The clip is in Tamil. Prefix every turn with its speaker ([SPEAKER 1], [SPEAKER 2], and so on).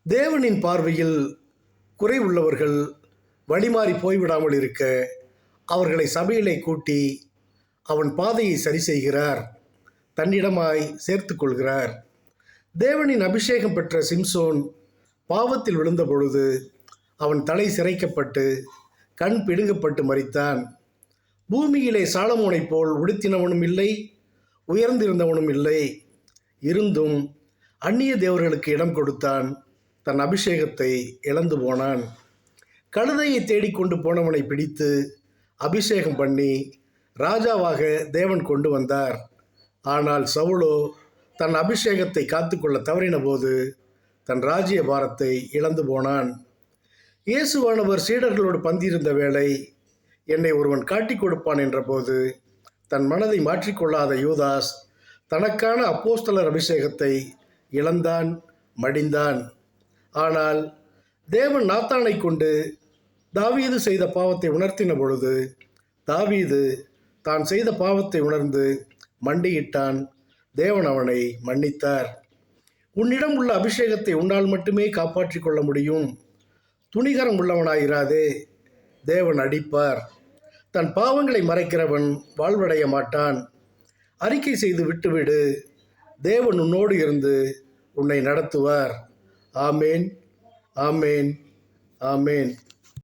[SPEAKER 1] தேவனின் பார்வையில் குறை உள்ளவர்கள் வழிமாறி போய்விடாமல் இருக்க அவர்களை சபையிலே கூட்டி அவன் பாதையை சரி செய்கிறார், தன்னிடமாய் சேர்த்து கொள்கிறார். தேவனின் அபிஷேகம் பெற்ற சிம்சோன் பாவத்தில் விழுந்த பொழுது அவன் தலை சிரைக்கப்பட்டு கண் பிடுங்கப்பட்டு மரித்தான். பூமியிலே சாலமோனைப் போல் உடுத்தினவனும் இல்லை, உயர்ந்திருந்தவனும் இல்லை. இருந்தும் அந்நிய தேவர்களுக்கு இடம் கொடுத்தான், தன் அபிஷேகத்தை இழந்து போனான். கழுதையை தேடிக்கொண்டு போனவனை பிடித்து அபிஷேகம் பண்ணி ராஜாவாக தேவன் கொண்டு வந்தார். ஆனால் சவுலோ தன் அபிஷேகத்தை காத்துக்கொள்ள தவறின போது தன் ராஜ்ய பாரத்தை இழந்து போனான். இயேசுவானவர் சீடர்களோடு பந்தியிருந்த வேளை என்னை ஒருவன் காட்டிக் கொடுப்பான் என்றபோது தன் மனதை மாற்றிக்கொள்ளாத யூதாஸ் தனக்கான அப்போஸ்தலர் அபிஷேகத்தை இழந்தான், மடிந்தான். ஆனால் தேவன் நாத்தானை கொண்டு தாவீது செய்த பாவத்தை உணர்த்தின பொழுது தாவீது தான் செய்த பாவத்தை உணர்ந்து மண்டியிட்டான். தேவன் அவனை மன்னித்தார். உன்னிடம் உள்ள அபிஷேகத்தை உன்னால் மட்டுமே காப்பாற்றிக் கொள்ள முடியும். துணிகரம் உள்ளவனாயிராதே, தேவன் அடிப்பார். தன் பாவங்களை மறைக்கிறவன் வாழ்வடைய மாட்டான். அறிக்கை செய்து விட்டுவிடு, தேவன் உன்னோடு இருந்து உன்னை நடத்துவார். ஆமேன், ஆமேன், ஆமேன்.